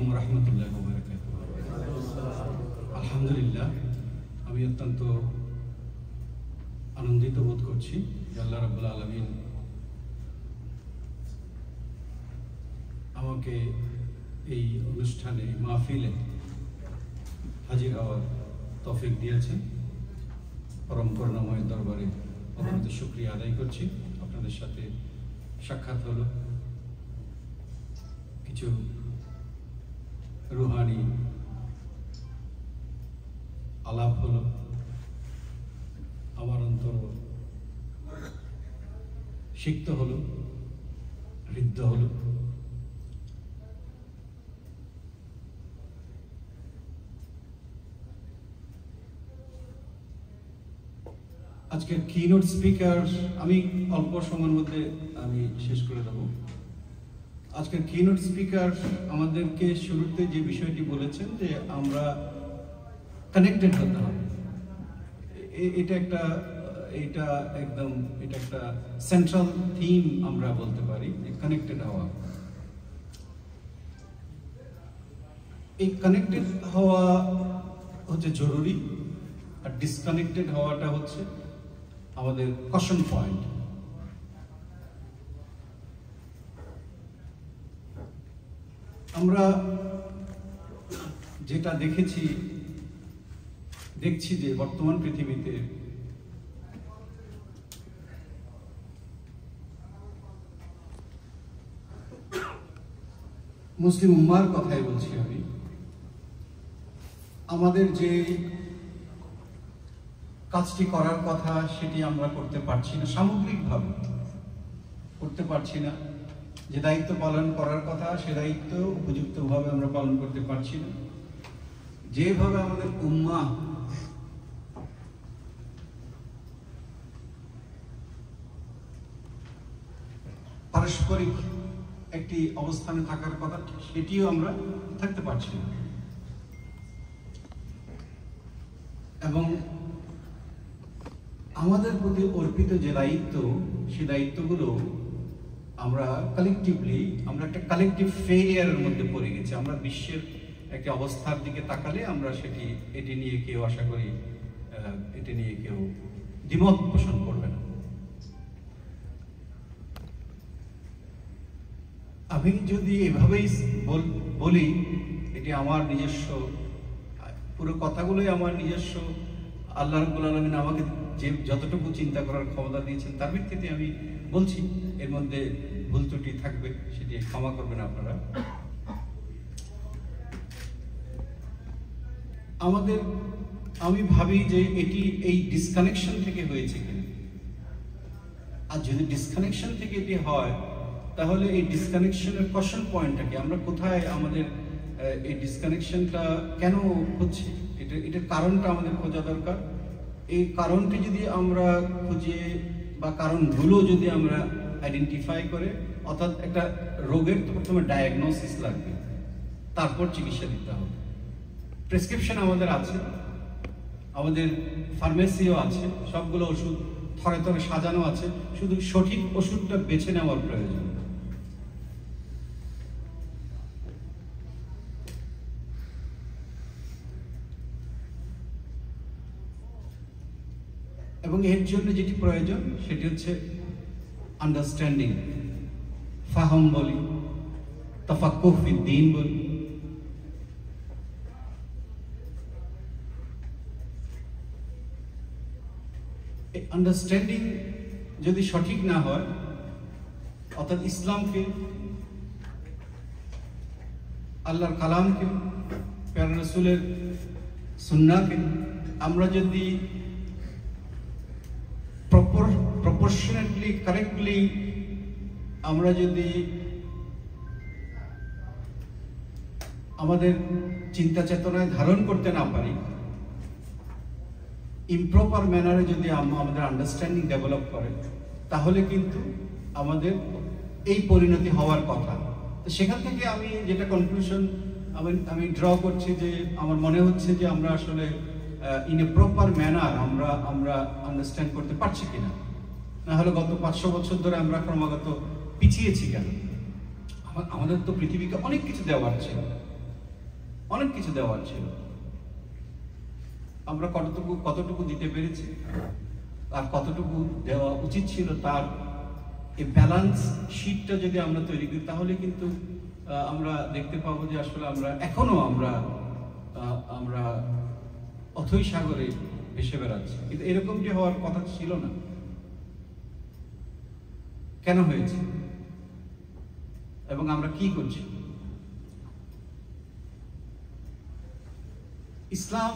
আলাইকুম রহমতুল্লাহ বারাকাতুহু। আলহামদুলিল্লাহ, আমি অত্যন্ত আনন্দিত বোধ করছি যে আল্লাহ রাব্বুল আলামিন আমাকে এই অনুষ্ঠানে মাহফিলে হাজির হওয়ার তৌফিক দিয়েছেন। পরম করুণাময় দরবারে আপনাদের শুকরিয়া আদায় করছি। আপনাদের সাথে সাক্ষাৎ হলো, কিছু রুহানি আলাপ হলো, আমার অন্তর সিক্ত হলো, হৃদ্য হলো। আজকের কিনোট স্পিকার আমি অল্প সময়ের মধ্যে আমি শেষ করে দেব। আজকের কিনোট স্পিকার আমাদেরকে শুরুতে যে বিষয়টি বলেছেন যে আমরা কানেক্টেড হতে হবে। এটা একটা সেন্ট্রাল থিম আমরা বলতে পারি, কানেক্টেড হওয়া। এই কানেক্টেড হওয়া হচ্ছে জরুরি, আর ডিসকানেক্টেড হওয়াটা হচ্ছে আমাদের কশন পয়েন্ট। আমরা যেটা দেখছি যে বর্তমান পৃথিবীতে মুসলিম উম্মার কথাই বলছি আমি, আমাদের যে কাজটি করার কথা সেটি আমরা করতে পারছি না, সামগ্রিকভাবে করতে পারছি না। যে দায়িত্ব পালন করার কথা সে দায়িত্ব উপযুক্তভাবে আমরা পালন করতে পারছি না। যেভাবে আমাদের উম্মাহ পারস্পরিক একটি অবস্থানে থাকার কথা সেটিও আমরা থাকতে পারছি না। এবং আমাদের প্রতি অর্পিত যে দায়িত্ব, সে দায়িত্বগুলো আমরা কালেকটিভলি একটা কালেকটিভ ফেলিয়ারের মধ্যে পড়ে গেছি। আমরা বিশ্বের একটি অবস্থার দিকে তাকালে আমরা এটি নিয়ে কেউ আশা করি এটি নিয়ে কেউ দ্বিমত পোষণ করবে না। আমি যদি এভাবেই বলি, এটি আমার নিজস্ব, পুরো কথাগুলোই আমার নিজস্ব। আল্লাহ রাব্বুল আলামিন আমাকে যে যতটুকু চিন্তা করার ক্ষমতা দিয়েছেন তার ভিত্তিতে আমি বলছি। এর মধ্যে ভুল ত্রুটি থাকবে, সেটি ক্ষমা করবেন আপনারা। আমি ভাবি যে এটি এই ডিসকানেকশন থেকে হয়েছে কিনা। আর যদি ডিসকানেকশন থেকে এটি হয়, তাহলে এই ডিসকানেকশনের কশন পয়েন্টটা কি, আমরা কোথায়, আমাদের এই ডিসকানেকশনটা কেন হচ্ছে, এটার কারণটা আমাদের খোঁজা দরকার। এই কারণটি যদি আমরা খুঁজে বা কারণগুলো যদি আমরা আইডেন্টিফাই করে, অর্থাৎ একটা রোগের তো প্রথমে ডায়াগনোসিস লাগবে, তারপর চিকিৎসা দিতে হবে। প্রেসক্রিপশন আমাদের আছে, আমাদের ফার্মেসিও আছে, সবগুলো ওষুধ থরে থরে সাজানো আছে, শুধু সঠিক ওষুধটা বেছে নেওয়ার প্রয়োজন। এবং এর জন্য যেটি প্রয়োজন সেটি হচ্ছে আন্ডারস্ট্যান্ডিং, ফাহম বলি, তাফাক্কুহ ফিদ্দীন বলি। আন্ডারস্ট্যান্ডিং যদি সঠিক না হয়, অর্থাৎ ইসলামকে, আল্লাহর কালামকে, প্যারা রাসূলের সুন্নাহকে আমরা যদি প্রপোর্শনেটলি, কারেক্টলি আমরা যদি আমাদের চিন্তা চেতনায় ধারণ করতে না পারি, ইমপ্রপার ম্যানারে যদি আমাদের আন্ডারস্ট্যান্ডিং ডেভেলপ করে, তাহলে কিন্তু আমাদের এই পরিণতি হওয়ার কথা। তো সেখান থেকে আমি যেটা কনক্লুশন আমি ড্র করছি, যে আমার মনে হচ্ছে যে আমরা আসলে ইন এ প্রপার ম্যানার আমরা আন্ডারস্ট্যান্ড করতে পারছি কিনা। না হলে গত 500 বছর ধরে আমরা ক্রমাগত পিছিয়েছি কেন? আমাদের তো পৃথিবীকে অনেক কিছু দেওয়ার ছিল, অনেক কিছু দেওয়ার ছিল, আমরা কতটুকু দিতে পেরেছি আর কতটুকু দেওয়া উচিত ছিল, তার এই ব্যালেন্স শিটটা যদি আমরা তৈরি করি তাহলে কিন্তু আমরা দেখতে পাবো যে আসলে আমরা এখনো আমরা অথৈ সাগরে ভেসে বেড়াচ্ছি। কিন্তু এরকমটি হওয়ার কথা ছিল না। কেন হয়েছে এবং আমরা কি করছি? ইসলাম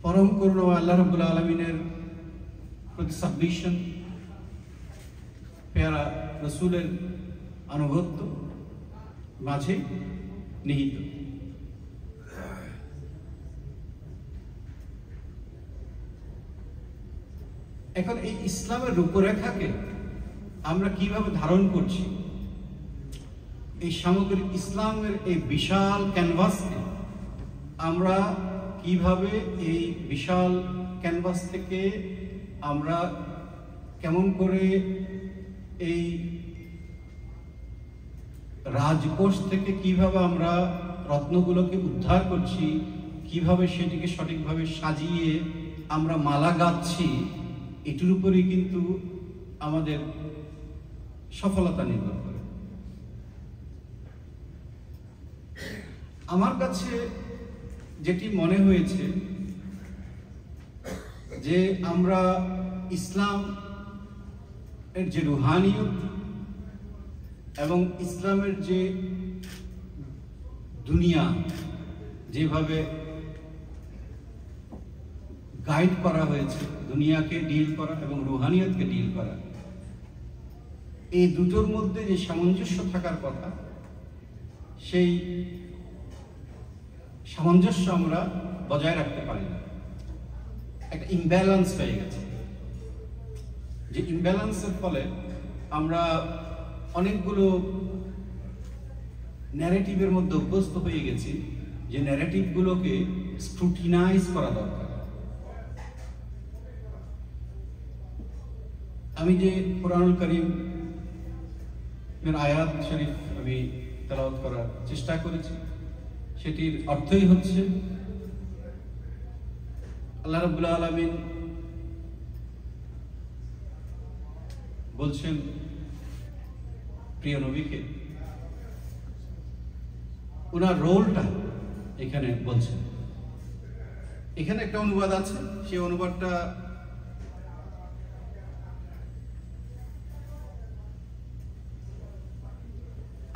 পরম করুণা আল্লাহ রাব্বুল আলামিনের প্রতি সাবমিশন, পেয়ারা রাসূলের আনুগত্য মাঝে নিহিত। এখন এই ইসলামের রূপরেখাকে আমরা কিভাবে ধারণ করছি, এই সামগ্রিক ইসলামের এই বিশাল ক্যানভাসকে আমরা কিভাবে এই বিশাল ক্যানভাস থেকে আমরা কেমন করে এই রাজকোষ থেকে কিভাবে আমরা রত্নগুলোকে উদ্ধার করছি, কিভাবে সেটিকে সঠিকভাবে সাজিয়ে আমরা মালা গাচ্ছি, এটির উপরেই কিন্তু আমাদের সফলতা নির্ভর করে। আমার কাছে যেটি মনে হয়েছে যে আমরা ইসলাম এর যে রুহানিয়ত এবং ইসলামের যে দুনিয়া যেভাবে গাইড করা হয়েছে, দুনিয়াকে ডিল করা এবং রুহানিয়তকে ডিল করা, এই দুটোর মধ্যে যে সামঞ্জস্য থাকার কথা, সেই সামঞ্জস্য আমরা বজায় রাখতে পারি না। একটা ইমব্যালেন্স হয়ে গেছে, যে ইমব্যালেন্সের ফলে আমরা অনেকগুলো ন্যারেটিভের মধ্যে অভ্যস্ত হয়ে গেছি, যে ন্যারেটিভগুলোকে স্ক্রুটিনাইজ করা দরকার। আমি যে কুরআনুল কারীম এর আয়াত শরীফ আমি তেলাওয়াত করার চেষ্টা করেছি, সেটির অর্থই হচ্ছে আল্লাহ রাব্বুল আলামিন বলছেন প্রিয় নবীকে, ওনার রোলটা এখানে বলছেন। এখানে একটা অনুবাদ আছে, সেই অনুবাদটা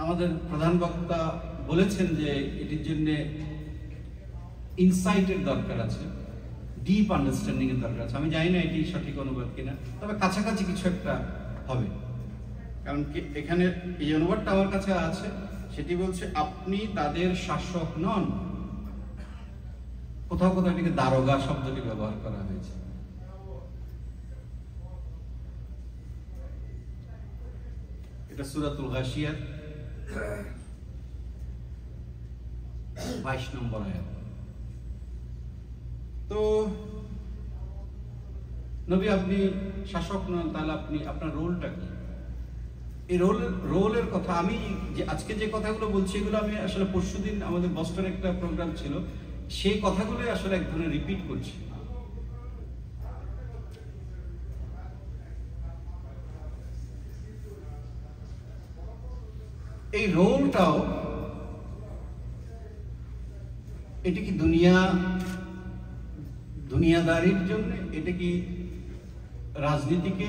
আমাদের প্রধান বক্তা বলেছেন যে এটির জন্য ইনসাইটের দরকার আছে, ডিপ আন্ডারস্ট্যান্ডিং এর দরকার আছে। আমি জানি না এটি সঠিক অনুবাদ কিনা, তবে কাছাকাছি কিছু একটা হবে। কারণ কি এখানে এই অনুবাদটা আমার কাছে আছে, সেটি বলছে আপনি তাদের শাসক নন। কোথাও কোথাও এটিকে দারোগা শব্দটি ব্যবহার করা হয়েছে। এটা সূরাতুল গাশিয়ার 22 নম্বর আয়াত। তো নবী আপনি শাসক নন, তাহলে আপনি আপনার রোলটা কি? এই রোলের কথা আমি যে আজকে যে কথাগুলো বলছি, এগুলো আমি আসলে পরশুদিন আমাদের বস্টনে একটা প্রোগ্রাম ছিল, সেই কথাগুলো আসলে এক ধরনের রিপিট করছি। এই রোলটাও এটি কি দুনিয়াদারির জন্য, এটা কি রাজনীতিকে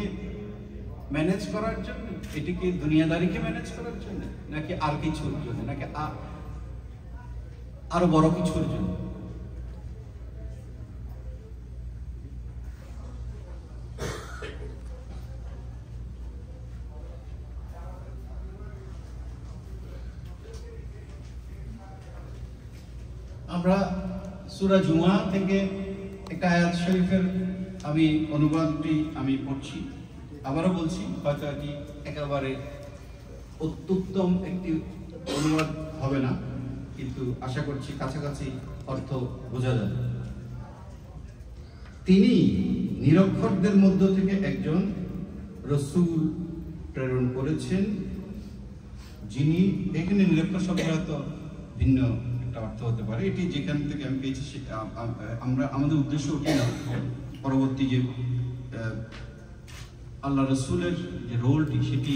ম্যানেজ করার জন্য, এটি কি দুনিয়াদারিকে ম্যানেজ করার জন্য, নাকি আর কিছুর জন্য, নাকি আরো বড় কিছুর জন্য? আমরা সূরা জুমা থেকে একটা আয়াত শরীফের আমি অনুবাদটি আমি পড়ছি, আবারও বলছি, হয়তো এটি একেবারে অত্যুত্তম একটি অনুবাদ হবে না, কিন্তু আশা করছি কাছাকাছি অর্থ বোঝা যাবে। তিনি নিরক্ষরদের মধ্য থেকে একজন রাসূল প্রেরণ করেছেন, যিনি, এখানে নিরক্ষর শব্দটা তো ভিন্ন একটা অর্থ হতে পারে, এটি যেখান থেকে আমি পেয়েছি আমরা আমাদের উদ্দেশ্য ওটি না, পরবর্তী যে আল্লাহ রসুলের যে রোলটি সেটি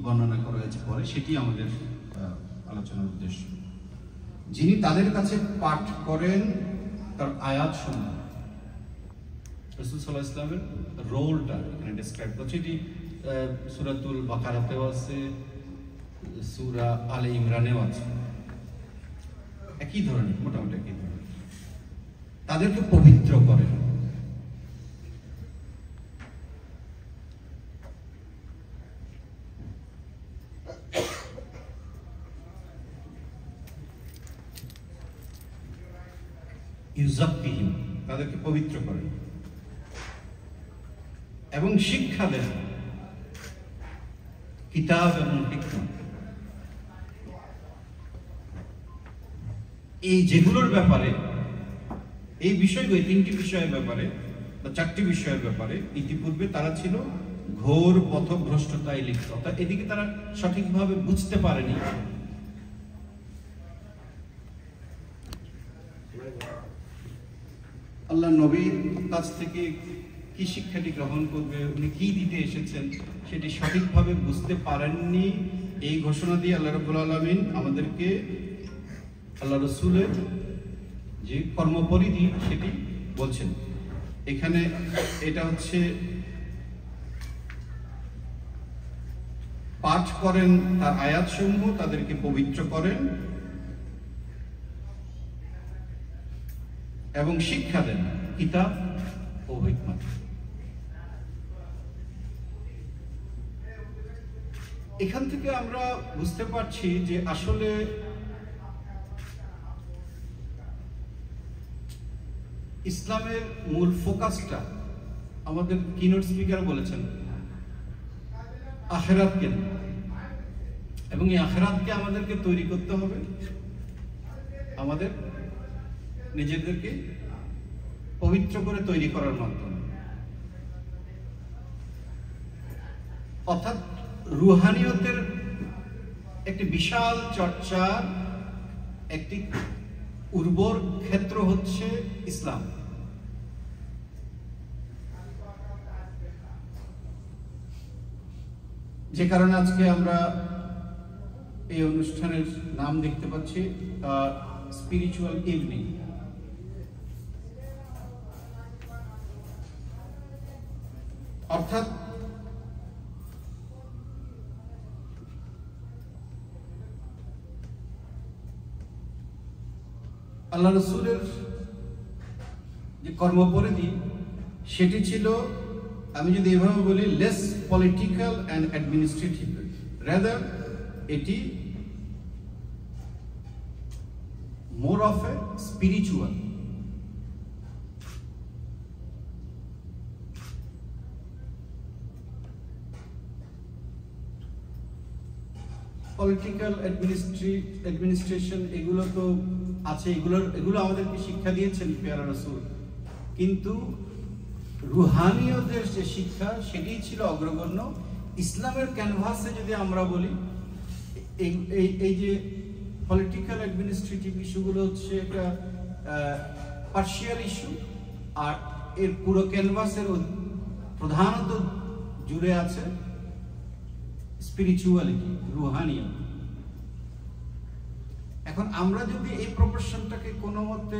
বর্ণনা করা হয়েছে পরে, সেটি আমাদের আলোচনার উদ্দেশ্য। যিনি তাদের কাছে পাঠ করেন তার আয়াত সমূহ, রাসূল সাল্লাল্লাহু আলাইহি ওয়াসাল্লামের রোলটা এখানে ডেসক্রাইব করছে। এটি সূরাতুল বাকারাতেও আছে, সূরা আলে ইমরানেও আছে, একই ধরনের, মোটামুটি একই ধরনের। তাদেরকে পবিত্র করেন, ইউযাক্কিহিম, তাদেরকে পবিত্র করেন এবং শিক্ষা দেন কিতাব এবং হিকমত। এই যেগুলোর ব্যাপারে, এই বিষয়গুলো, তিনটি বিষয়ের ব্যাপারে বা চারটি বিষয়ের ব্যাপারে ইতিপূর্বে তারা ছিল ঘোর পথভ্রষ্টতায় লিপ্ত, অর্থাৎ এদিকে তারা সঠিকভাবে বুঝতে পারেনি। আল্লাহ নবীর কাছ থেকে কি শিক্ষাটি গ্রহণ করবে, উনি কি দিতে এসেছেন সেটি সঠিকভাবে বুঝতে পারেননি। এই ঘোষণা দিয়ে আল্লাহ রাব্বুল আলামিন আমাদেরকে আল্লাহ রসুলের যে কর্মপরিধি সেটি বলছেন। এখানে এটা হচ্ছে পাঠ করেন তার আয়াতসমূহ, তাদেরকে পবিত্র করেন এবং শিক্ষা দেন কিতাব ও হিকমত। এখান থেকে আমরা বুঝতে পারছি যে আসলে ইসলামের মূল ফোকাসটা, আমাদের কিনোট স্পিকার বলেছেন, আখিরাত কেন্দ্রিক, এবং এই আখিরাতকে আমাদেরকে তৈরি করতে হবে আমাদের নিজেদেরকে পবিত্র করে তৈরি করার মাধ্যমে। অর্থাৎ রুহানিয়তের একটি বিশাল চর্চার একটি উর্বর ক্ষেত্র হচ্ছে ইসলাম। যে কারণে আজকে আমরা এই অনুষ্ঠানের নাম দেখতে পাচ্ছি স্পিরিচুয়াল ইভিনিং। অর্থাৎ আল্লাহ রসুলের যে কর্মপরিধি সেটি ছিল, আমি যদি এভাবে বলি, less political and administrative, rather এটি more of a spiritual. Political administration এগুলো তো আছে, এগুলো আমাদেরকে শিক্ষা দিয়েছেন পেয়ারা রাসূল, কিন্তু রুহানিয়তের যে শিক্ষা সেটি ছিল অগ্রগণ্য। ইসলামের ক্যানভাসে যদি আমরা বলি, এই যে পলিটিক্যাল অ্যাডমিনিস্ট্রেটিভ ইস্যুগুলো হচ্ছে একটা পার্শিয়াল ইস্যু, আর এর পুরো ক্যানভাসের প্রধানত জুড়ে আছে স্পিরিচুয়ালিটি, রুহানিয়ত। এখন আমরা যদি এই প্রপোর্শনটাকে কোনো মতে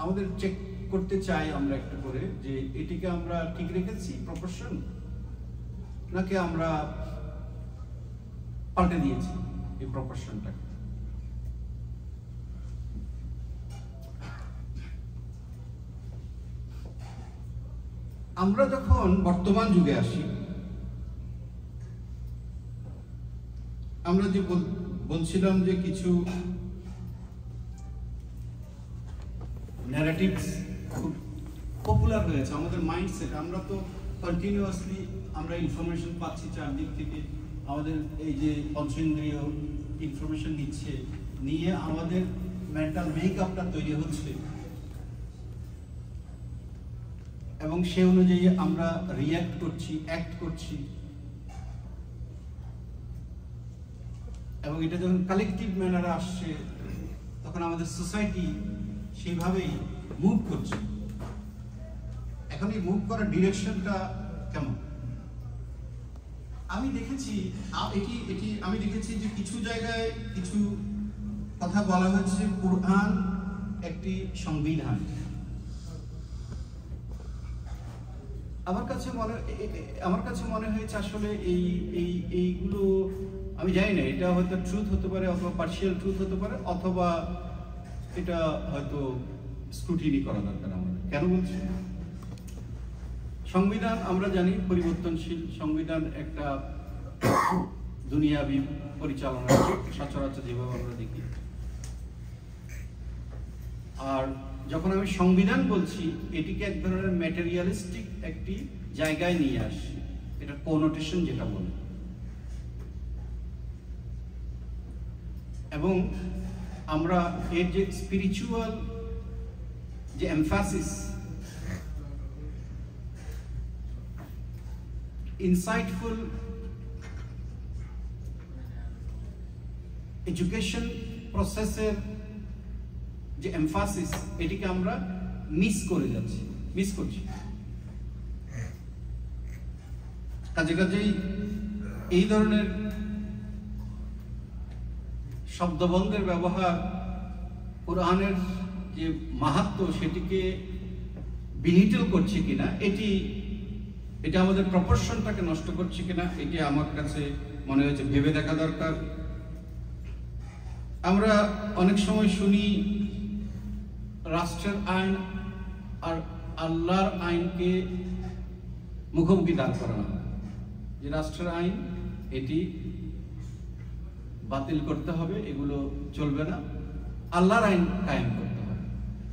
আমাদের চেক করতে চাই আমরা একটু করে, যে এটিকে আমরা ঠিক রেখেছি প্রপোর্শন, নাকি আমরা পাল্টে দিয়েছি এই প্রপোর্শনটাকে। আমরা যখন বর্তমান যুগে আসি, আমরা যে বলছিলাম যে কিছু ন্যারেটিভস খুব পপুলার হয়েছে আমাদের মাইন্ডসেট। আমরা তো কন্টিনিউয়াসলি আমরা ইনফরমেশন পাচ্ছি চারদিক থেকে, আমাদের এই যে পঞ্চেন্দ্রিয় ইনফরমেশন নিচ্ছে, নিয়ে আমাদের মেন্টাল মেকআপটা তৈরি হচ্ছে, এবং সে অনুযায়ী আমরা রিয়্যাক্ট করছি, অ্যাক্ট করছি। এবং এটা যখন কালেকটিভ ম্যানারে আসছে তখন আমাদের সোসাইটি সেইভাবেই মুভ করছে। এখন এই মুভ করার ডিরেকশনটা কেমন? আমি দেখেছি যে কিছু জায়গায় কিছু কথা বলা হয়েছে কুরআন একটি সংবিধান। আমার কাছে মনে হয়েছে আসলে এইগুলো আমি জানি না, এটা হয়তো ট্রুথ হতে পারে অথবা পার্শিয়াল ট্রুথ হতে পারে, অথবা এটা হয়তো স্ক্রুটিনি করা দরকার আমাদের। কেন বলছি? সংবিধান আমরা জানি পরিবর্তনশীল। সংবিধান একটা দুনিয়াবি পরিচালনা সচরাচর যেভাবে আমরা দেখি। আর যখন আমি সংবিধান বলছি এটিকে এক ধরনের ম্যাটেরিয়ালিস্টিক একটি জায়গায় নিয়ে আসি, এটা কোনোটেশন যেটা বলে, এবং আমরা এর যে স্পিরিচুয়াল যে এমফাসিস, ইনসাইটফুল এডুকেশন প্রসেসের যে এমফাসিস, এটিকে আমরা মিস করছি। কাজেই এই ধরনের শব্দবন্ধের ব্যবহার কোরআনের যে মাহাত্ম্য সেটিকে বিলিটল করছে কিনা, এটা আমাদের প্রপোর্শনটাকে নষ্ট করছে কিনা, এটি আমার কাছে মনে হয়েছে ভেবে দেখা দরকার। আমরা অনেক সময় শুনি রাষ্ট্রের আইন আর আল্লাহর আইনকে মুখোমুখি দাঁড় করানো হয়, যে রাষ্ট্রের আইন এটি বাতিল করতে হবে, এগুলো চলবে না, আল্লাহর আইন কায়েম করতে হবে।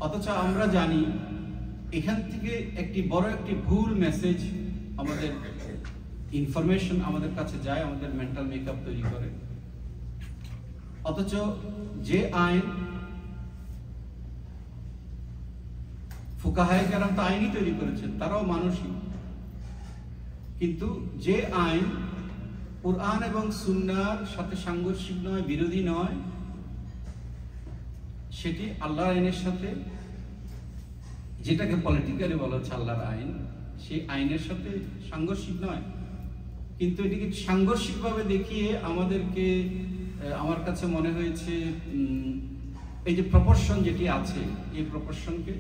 অথচ আমরা জানি এখান থেকে একটি বড় একটি ভুল মেসেজ, আমাদের ইনফরমেশন আমাদের কাছে যায়, আমাদের মেন্টাল মেকআপ তৈরি করে। অথচ যে আইন ফুকাহায়ে কেরাম তো আইনই তৈরি করেছেন, তারাও মানুষই, কিন্তু যে আইন কুরআন এবং সুন্নাহর সাথে সাংঘর্ষিক নয়, বিরোধী নয়, সেটি আল্লাহর আইনের সাথে, যেটাকে পলিটিক্যালি বলা হচ্ছে আল্লাহর আইন, সেই আইনের সাথে সাংঘর্ষিক নয়। কিন্তু এটিকে সাংঘর্ষিকভাবে দেখিয়ে আমাদেরকে, আমার কাছে মনে হয়েছে এই যে প্রপোর্শন যেটি আছে, এই প্রপোর্শনকে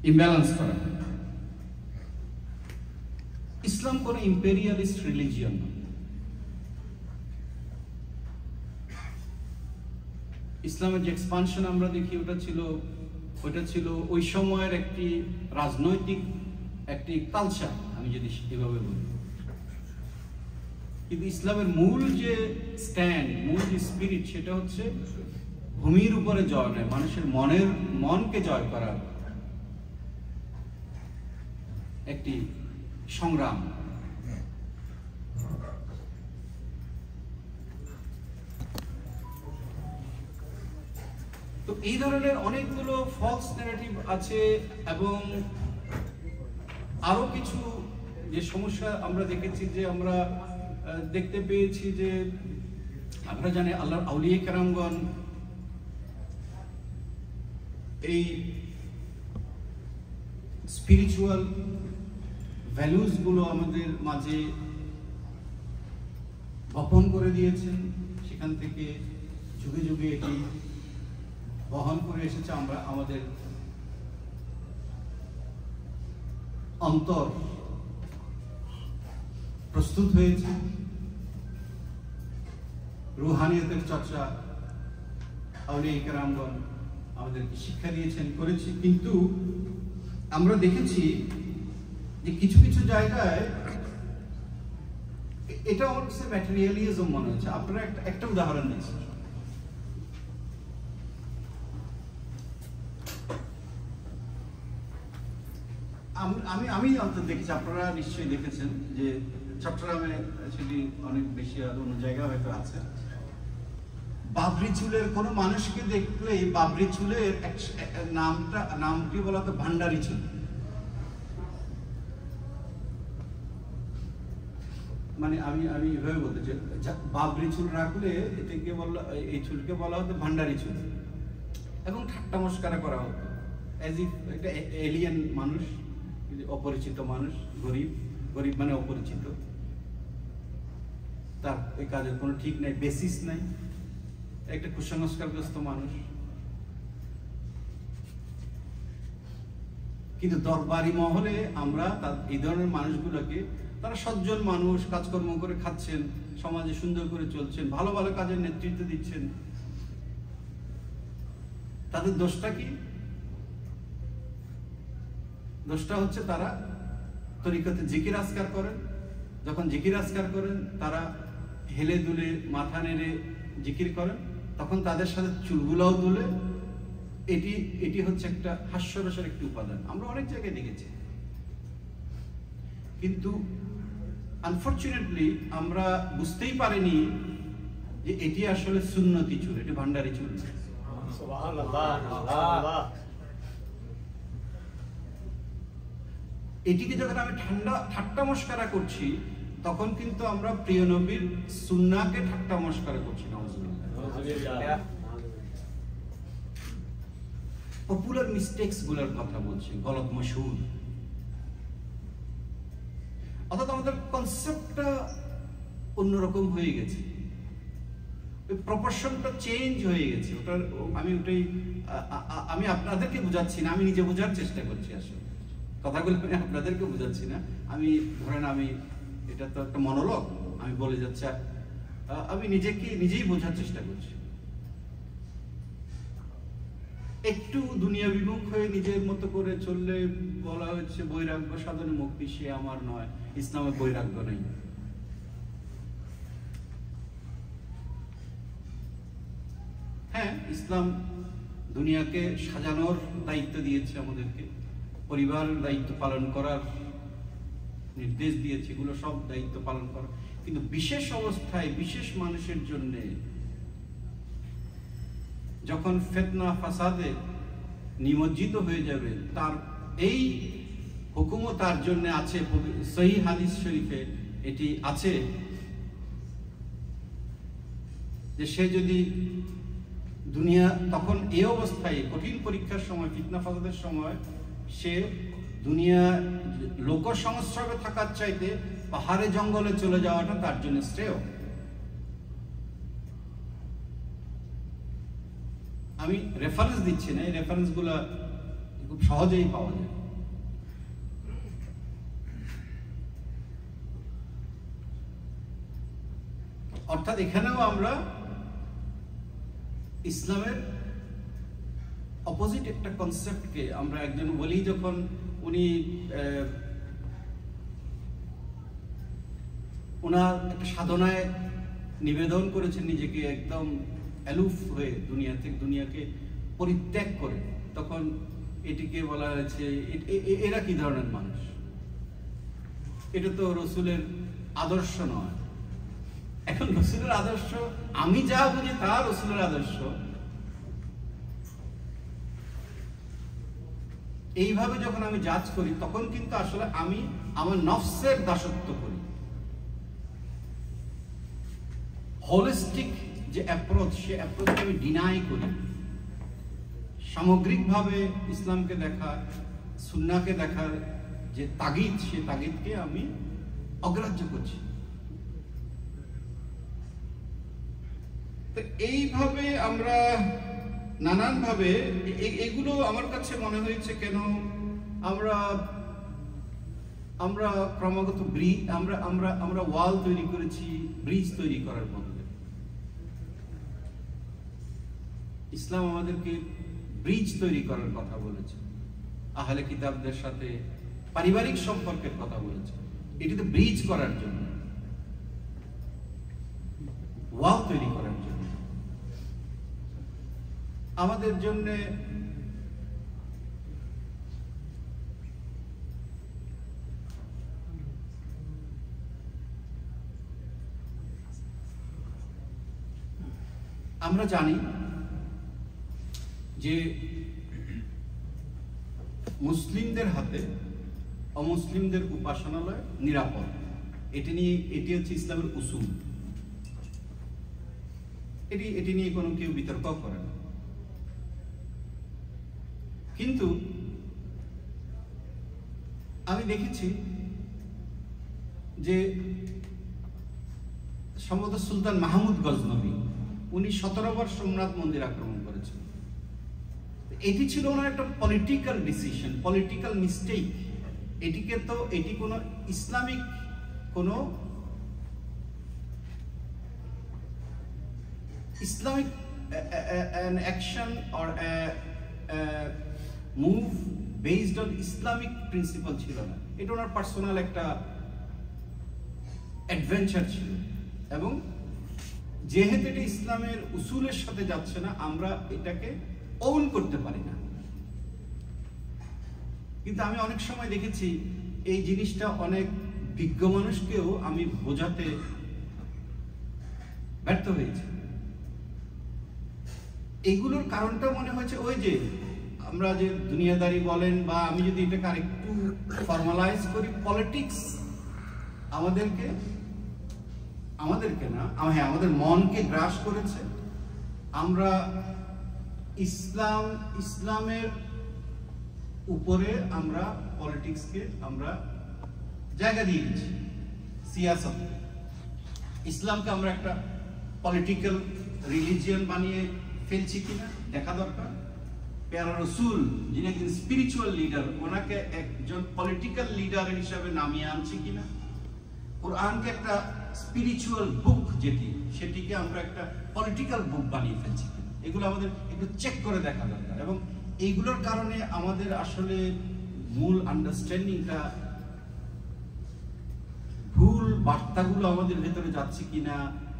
ইমব্যালেন্স করা। ইসলাম কোন ইম্পেরিয়ালিস্ট রিলিজিয়ন না। ইসলামের যে এক্সপানশন আমরা দেখি, ওটা ছিল ওই সময়ের একটি রাজনৈতিক একটি কালচার, আমি যদি এভাবে বলি। কিন্তু ইসলামের মূল যে স্ট্যান্ড, মূল যে স্পিরিট, সেটা হচ্ছে ভূমির উপরে জয় নয়, মানুষের মনকে জয় করার একটি সংগ্রাম। তো এই ধরনের অনেকগুলো ফলস ন্যারেটিভ আছে, এবং আরো কিছু যে সমস্যা আমরা দেখেছি, যে আমরা দেখতে পেয়েছি যে আমরা জানি আল্লাহর আউলিয়া কেরামগণ এই স্পিরিচুয়াল ভ্যালুস গুলো আমাদের মাঝে বপন করে দিয়েছেন, সেখান থেকে যুগে যুগে এটি বহন করে এসেছে। আমরা আমাদের অন্তর প্রস্তুত হয়েছে, রুহানিয়তের চর্চা আউলিয়া কেরামগণ আমাদেরকে শিক্ষা দিয়েছেন, করেছি। কিন্তু আমরা দেখেছি যে কিছু কিছু জায়গায় এটা আমার কাছে ম্যাটেরিয়ালিজম মনে হচ্ছে। আপনারা একটা উদাহরণ দিচ্ছি। আমি অন্তত দেখেছি, আপনারা নিশ্চয়ই দেখেছেন যে চট্টগ্রামে সেটি অনেক বেশি, আর অন্য জায়গায় হয়তো আছে, বাবরি চুলের কোন মানুষকে দেখলেই বাবরি চুলের নামটি বলা হতো ভান্ডারি চুল। মানে আমি আমি এভাবে বলতে চাই, বাবরি চুল রাখলে এটাকে বলা, এই চুলকে বলা হতো ভান্ডারি চুল, এবং ঠাট্টা মস্করা করা হতো অ্যাজ ইফ এটা এলিয়েন মানুষ, অপরিচিত মানুষ, গরিব, গরিব মানে অপরিচিত, তার এই কাজের কোনো ঠিক নাই, বেসিস নাই, একটা কুসংস্কারগ্রস্ত মানুষ। কিন্তু দরবারি মহলে আমরা এই ধরনের মানুষগুলোকে, তারা সজ্জন মানুষ, কাজকর্ম করে খাচ্ছেন, সমাজে সুন্দর করে চলছেন, ভালো ভালো কাজের নেতৃত্ব দিচ্ছেন, তাদের দোষটা কি? দোষটা হচ্ছে তারা তরিকতে জিকির আজকার করেন, যখন জিকির আজকার করেন তারা হেলে দুলে মাথা নেড়ে জিকির করেন, তখন তাদের সাথে চুলগুলাও দুলে। এটি হচ্ছে একটা হাস্যরসের একটি উপাদান, আমরা অনেক জায়গায় দেখেছি। কিন্তু আনফরচুনেটলি আমরা বুঝতেই পারিনি যে এটি আসলে সুন্নতি চুল, এটি ভান্ডারি চুল। এটিকে যখন আমি ঠাট্টা মস্করা করছি, তখন কিন্তু আমরা প্রিয় নবীর সুন্নাহকে ঠাট্টা মস্করা করছি। নাউজুবিল্লাহ। পপুলার মিস্টেকস গুলোর কথা বলছি, গলত মশহুর। অর্থাৎ আমাদের কনসেপ্টটা অন্যরকম হয়ে গেছে, প্রপোর্শনটা চেঞ্জ হয়ে গেছে। আমি আপনাদেরকে বোঝাচ্ছি না, আমি নিজে বোঝার চেষ্টা করছি। আসলে কথাগুলো আমি আপনাদেরকে বোঝাচ্ছি না, আমি ধরেন এটা তো একটা মনোলগ, আমি বলে যাচ্ছি, আমি নিজেই বোঝার চেষ্টা করছি। একটু দুনিয়া বিমুখ হয়ে নিজের মতো করে চললে বলা হচ্ছে বৈরাগ্য সাধনে মুক্তি, সে আমার নয়, ইসলামে বৈরাগ্য নেই। হ্যাঁ, ইসলাম দুনিয়াকে সাজানোর দায়িত্ব দিয়েছে আমাদেরকে, পরিবারের দায়িত্ব পালন করার নির্দেশ দিয়েছে, এগুলো সব দায়িত্ব পালন করা। কিন্তু বিশেষ অবস্থায় বিশেষ মানুষের জন্য যখন ফিতনা ফাসাদে নিমজ্জিত হয়ে যাবে, তার এই হুকুমও তার জন্য আছে। সহিহ হাদিস শরীফে এটি আছে যে সে যদি দুনিয়া, তখন এই অবস্থায় কঠিন পরীক্ষার সময়, ফিতনা ফাসাদের সময়, সে দুনিয়া লোক সংস্রবে থাকার চাইতে পাহাড়ে জঙ্গলে চলে যাওয়াটা তার জন্য শ্রেয়। আমি রেফারেন্স দিচ্ছি না, এই রেফারেন্স গুলা খুব সহজেই পাওয়া যায়। অর্থাৎ এখানেও আমরা ইসলামের অপোজিট একটা কনসেপ্টকে আমরা, একজন বলি যখন উনি ওনার একটা সাধনায় নিবেদন করেছেন নিজেকে, একদম অ্যালুফ হয়ে দুনিয়াকে পরিত্যাগ করে, তখন এটিকে বলা হয়েছে এরা কি ধরনের মানুষ, এটা তো রসুলের আদর্শ নয়। এখন রসুলের আদর্শ, আমি যা বুঝি তা রসুলের আদর্শ, এইভাবে যখন আমি জাজ করি, তখন কিন্তু আসলে আমি আমার নফসের দাসত্ব করি। হোলিস্টিক যে অ্যাপ্রোচ, সে অ্যাপ্রোচকে আমি ডিনাই করি। সামগ্রিকভাবে ইসলামকে দেখা, সুন্নাহকে দেখার যে তাগিদ, সে তাগিদকে আমি অগ্রাহ্য করছি। তো এইভাবে আমরা নানানভাবে, এগুলো আমার কাছে মনে হয়েছে কেন আমরা ক্রমাগত আমরা ওয়াল তৈরি করেছি ব্রিজ তৈরি করার বদলে। ইসলাম আমাদেরকে ব্রিজ তৈরি করার কথা বলেছে, আহলে কিতাবদের সাথে পারিবারিক সম্পর্কের কথা বলেছে, এটিতে ব্রিজ করার জন্য, ওয়াল তৈরি করার জন্য। আমাদের জন্য আমরা জানি যে মুসলিমদের হাতে অমুসলিমদের উপাসনালয় নিরাপদ, এটি হচ্ছে ইসলামের উসুল, এটি নিয়ে কোনো কেউ বিতর্ক করে না। কিন্তু আমি দেখেছি যে সম্ভবত সুলতান মাহমুদ গজনবী উনি 17 বার সোমনাথ মন্দির আক্রমণ করেছেন। এটি ছিল ওনার একটা পলিটিক্যাল ডিসিশন, পলিটিক্যাল মিস্টেক। এটি কোনো ইসলামিক কোনো Islamic an action or a move based on Islamic principle ছিল না, এটা ওনার পার্সোনাল একটা অ্যাডভেঞ্চার ছিল। এবং যেহেতু এটা ইসলামের উসুলের সাথে যাচ্ছে না, আমরা এটাকে ওন করতে পারি না। কিন্তু আমি অনেক সময় দেখেছি এই জিনিসটা অনেক বিজ্ঞ মানুষকেও আমি বোঝাতে ব্যর্থ হয়েছি। এইগুলোর কারণটা মনে হয়েছে ওই যে আমরা যে দুনিয়াদারি বলেন, বা আমি যদি এটাকে আরেকটু ফর্মালাইজ করি, পলিটিক্স আমাদেরকে না, হ্যাঁ, আমাদের মনকে গ্রাস করেছে। আমরা ইসলামের উপরে আমরা পলিটিক্সকে আমরা জায়গা দিয়ে দিচ্ছি। সিয়াসত, ইসলামকে আমরা একটা পলিটিক্যাল রিলিজিয়ন বানিয়ে ফেলছি কিনা দেখা দরকার। প্যারা রসুল যিনি একজন স্পিরিচুয়াল লিডার, ওনাকে একজন পলিটিক্যাল লিডার হিসাবে নামিয়ে আনছি কিনা। কোরআনকে একটা স্পিরিচুয়াল বুক সেটিকে আমরা একটা পলিটিক্যাল বুক বানিয়ে ফেলছি কিনা, এগুলো আমাদের একটু চেক করে দেখা দরকার। এবং এইগুলোর কারণে আমাদের আসলে মূল আন্ডারস্ট্যান্ডিংটা, ভুল বার্তাগুলো আমাদের ভেতরে যাচ্ছে কিনা,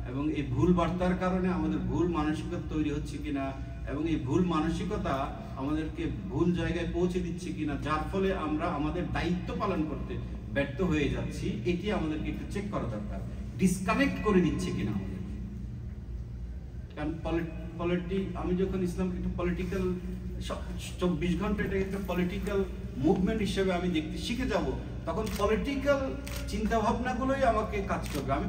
এবং এই ভুল বার্তার কারণে আমাদের ভুল মানসিকতা তৈরি হচ্ছে কিনা, এবং এই ভুল মানসিকতা আমাদেরকে ভুল জায়গায় পৌঁছে দিচ্ছে কিনা, যার ফলে আমরা আমাদের দায়িত্ব পালন করতে ব্যর্থ হয়ে যাচ্ছি। এটি আমাদেরকে একটু চেক করা দরকার। ডিসকানেক্ট করে দিচ্ছে কিনা আমাদের। কারণ আমি যখন ইসলামকে একটু পলিটিক্যাল 24 ঘন্টা এটাকে একটা পলিটিক্যাল মুভমেন্ট হিসেবে আমি দেখতে শিখে যাব, তখন পলিটিক্যাল চিন্তা ভাবনাগুলোই আমাকে কাজ করবে। আমি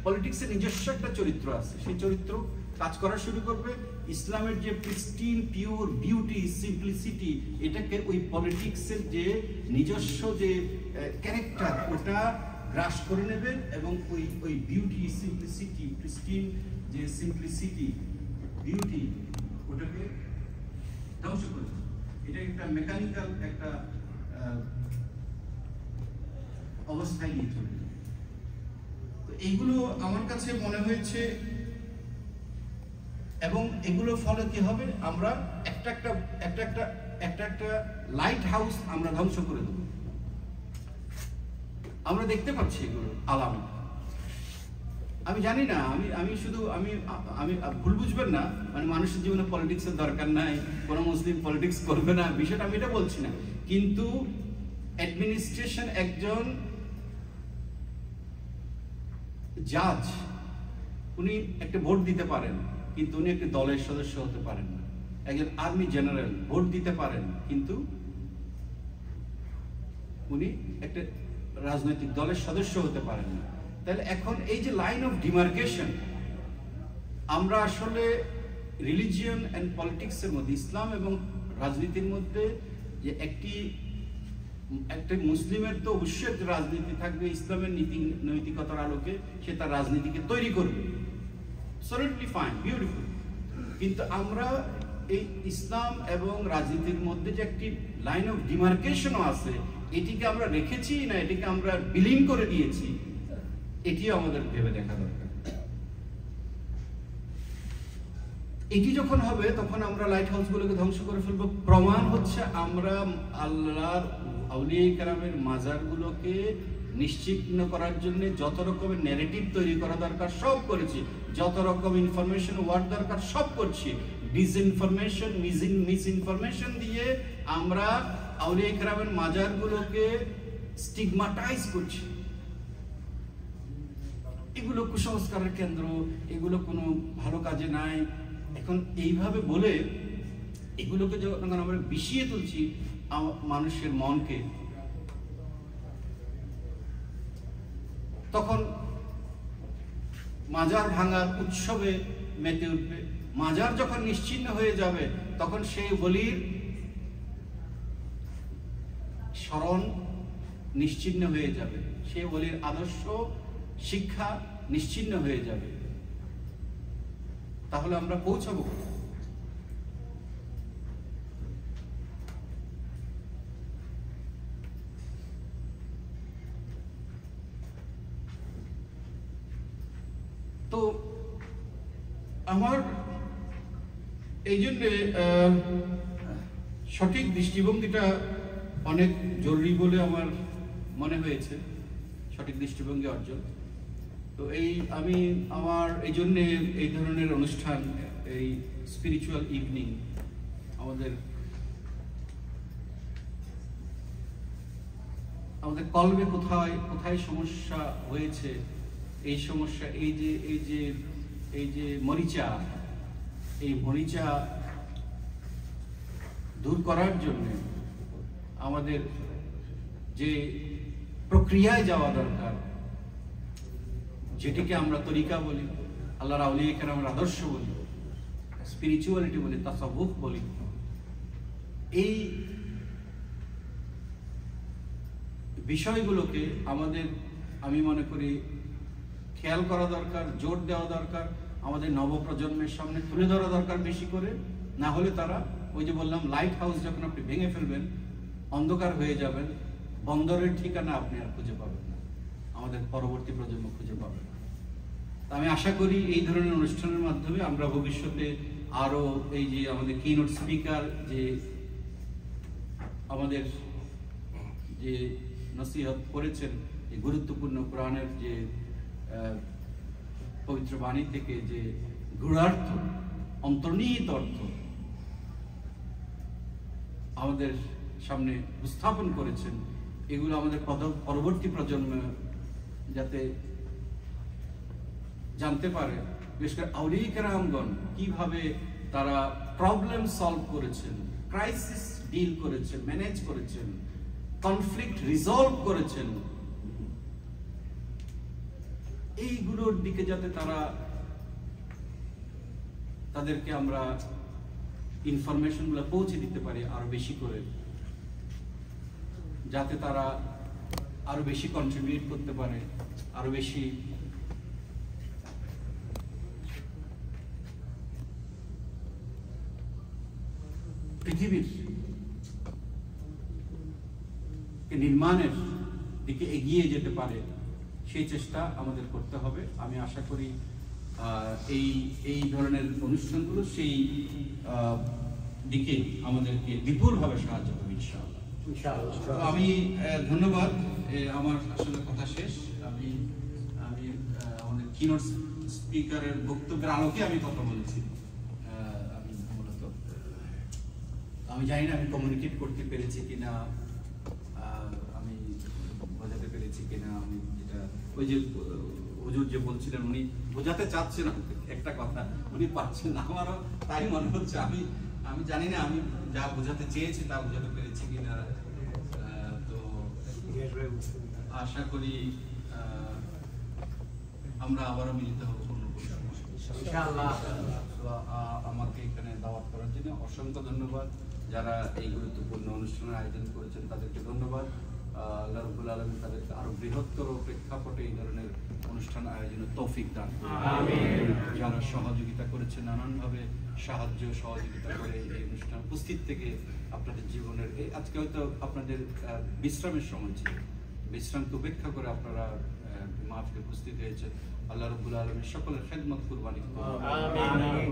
পলিটিক্সের নিজস্ব একটা চরিত্র আছে, সেই চরিত্র কাজ করা শুরু করবে। ইসলামের যে প্রিস্টিন পিওর বিউটি সিম্পলিসিটি, এটাকে ওই পলিটিক্সের যে নিজস্ব যে ক্যারেক্টার, ওটা গ্রাস করে নেবে, এবং ওই বিউটি সিম্পলিসিটি, প্রিস্টিন যে সিম্পলিসিটি বিউটি, ওটাকে ধ্বংস করে দেবে। এটা একটা মেকানিক্যাল একটা অবস্থায় নিয়ে চলে। তো এইগুলো আমার কাছে মনে হয়েছে, এবং এগুলোর ফলে কি হবে, আমরা একটা লাইট হাউস আমরা ধ্বংস করে দেব। আমরা দেখতে পাচ্ছি এগুলো আলামত। আমি জানি না, আমি শুধু আমি ভুল বুঝবেন না, মানে মানুষের জীবনে পলিটিক্সের দরকার নাই, কোনো মুসলিম পলিটিক্স করবে না, বিষয়টা আমি এটা বলছি না। কিন্তু অ্যাডমিনিস্ট্রেশন, একজন জাজ, উনি একটা ভোট দিতে পারেন, কিন্তু উনি একটা দলের সদস্য হতে পারেন না। একজন আর্মি জেনারেল ভোট দিতে পারেন, কিন্তু উনি একটা রাজনৈতিক দলের সদস্য হতে পারেন না। তাহলে এখন এই যে লাইন অফ ডিমার্কেশন, আমরা আসলে রিলিজিয়ন অ্যান্ড পলিটিক্সের মধ্যে, ইসলাম এবং রাজনীতির মধ্যে যে একটা মুসলিমের তো অবশ্যই একটা রাজনীতি থাকবে, ইসলামের নৈতিকতার আলোকে সে তার রাজনীতিকে তৈরি করবে, সলিডলি ফাইন, বিউটিফুল। কিন্তু আমরা এই ইসলাম এবং রাজনীতির মধ্যে যে একটি লাইন অফ ডিমার্কেশনও আছে, এটিকে আমরা রেখেছি না এটিকে আমরা বিলীন করে দিয়েছি, এটিও আমাদের ভেবে দেখা দরকার। এটি যখন হবে, তখন আমরা লাইট হাউসগুলোকে ধ্বংস করে ফেলবো। প্রমাণ হচ্ছে আমরা আল্লাহর আউলিয়া কেরামের মাজারগুলোকে নিশ্চিহ্ন করার জন্য যত রকমের ন্যারেটিভ তৈরি করা দরকার সব করেছি, যত রকম ইনফরমেশন ওয়ার্ড দরকার সব করছি। ডিসইনফরমেশন, মিসইনফরমেশন দিয়ে আমরা আউলিয়া কেরামের মাজারগুলোকে স্টিগমাটাইজ করছি। এগুলো কুসংস্কারের কেন্দ্র, এগুলো কোনো ভালো কাজে নাই। এখন এইভাবে বলে এগুলোকে যখন আমরা বিষিয়ে তুলছি মানুষের মনকে, তখন মাজার ভাঙার উৎসবে মেতে উঠবে। মাজার যখন নিশ্চিহ্ন হয়ে যাবে তখন সেই ওলির স্মরণ নিশ্চিহ্ন হয়ে যাবে, সেই ওলির আদর্শ শিক্ষা নিশ্চিহ্ন হয়ে যাবে। তাহলে আমরা পৌঁছাবো কোথায়? তো আমার এই জন্য সঠিক দৃষ্টিভঙ্গিটা অনেক জরুরি বলে আমার মনে হয়েছে, সঠিক দৃষ্টিভঙ্গি অর্জন। তো আমি আমার এই জন্যে এই ধরনের অনুষ্ঠান, এই স্পিরিচুয়াল ইভিনিং, আমাদের কলবে কোথায় কোথায় সমস্যা হয়েছে, এই সমস্যা, এই যে মরিচা, এই মরিচা দূর করার জন্য আমাদের যে প্রক্রিয়ায় যাওয়া দরকার, যেটিকে আমরা তরিকা বলি, আল্লাহর আউলিয়া কেরামের আদর্শ বলি, স্পিরিচুয়ালিটি বলি, তাসাউফ বলি, এই বিষয়গুলোকে আমাদের, আমি মনে করি, খেয়াল করা দরকার, জোর দেওয়া দরকার, আমাদের নবপ্রজন্মের সামনে তুলে ধরা দরকার বেশি করে। না হলে তারা, ওই যে বললাম, লাইট হাউস যখন আপনি ভেঙে ফেলবেন, অন্ধকার হয়ে যাবেন, বন্দরের ঠিকানা আপনি আর খুঁজে পাবেন না, আমাদের পরবর্তী প্রজন্ম খুঁজে পাবে না। তা আমি আশা করি এই ধরনের অনুষ্ঠানের মাধ্যমে আমরা ভবিষ্যতে আরো এই যে আমাদের কিনোট স্পিকার যে আমাদের যে নসিহত করেছেন, এই গুরুত্বপূর্ণ কোরআনের যে পবিত্র বাণী থেকে যে গূঢ়ার্থ, অন্তর্নিহিত অর্থ আমাদের সামনে উপস্থাপন করেছেন, এগুলো আমাদের পরবর্তী প্রজন্ম যাতে জানতে পারে। বিশেষ করে আউলিয়া কেরামগণ কিভাবে তারা প্রবলেম সলভ করেছেন, ক্রাইসিস ডিল করেছেন, ম্যানেজ করেছেন, কনফ্লিক্ট রিজলভ করেছেন, এইগুলোর দিকে যাতে তাদেরকে আমরা ইনফরমেশন গুলো পৌঁছে দিতে পারি আরো বেশি করে, যাতে তারা আরো বেশি কন্ট্রিবিউট করতে পারে, আরো বেশি পৃথিবীর নির্মাণের দিকে এগিয়ে যেতে পারে, সেই চেষ্টা আমাদের করতে হবে। আমি আশা করি এই ধরনের অনুষ্ঠানগুলো সেই দিকে আমাদেরকে বিপুলভাবে সাহায্য করবে ইনশাআল্লাহ। আমি ধন্যবাদ, আমার আসলে কথা শেষ। আমি আমাদের কিনোট স্পিকারের বক্তব্যের আলোকে আমি কথা বলেছি। আমি মূলত আমি জানি না আমি কমিউনিকেট করতে পেরেছি কিনা, আমি বোঝাতে পেরেছি কিনা। আমি যেটা ওই যে হুজুর যে বলছিলেন, উনি বোঝাতে চাচ্ছেন একটা কথা, উনি পাচ্ছেন না, আমারও তাই মনে হচ্ছে। আমি জানি না আমি যা বোঝাতে চেয়েছি তা বোঝাতে পেরেছি কিনা। তো আশা করি আমরা আবারও মিলিত হব অন্য কোনো ইনশাআল্লাহ। আমাকে এখানে দাওয়াত করার জন্য অসংখ্য ধন্যবাদ। যারা এই গুরুত্বপূর্ণ অনুষ্ঠানের আয়োজন করেছেন তাদেরকে ধন্যবাদ। আল্লাহ রাব্বুল আলামিন তাদেরকে আরো বৃহত্তর প্রেক্ষাপটে এই ধরনের অনুষ্ঠান আয়োজনের তৌফিক দান করুন। আমিন। যারা সহযোগিতা করেছেন, নানানভাবে সাহায্য সহযোগিতা করে এই অনুষ্ঠান উপস্থিত থেকে আপনাদের জীবনের আজকে হয়তো আপনাদের বিশ্রামের সময় ছিল, বিশ্রামকে উপেক্ষা করে আপনারা মাহফিলে উপস্থিত হয়েছেন। আল্লাহ রাব্বুল আলামিন সকলের খেদমত কুরবানি করুন। আমিন।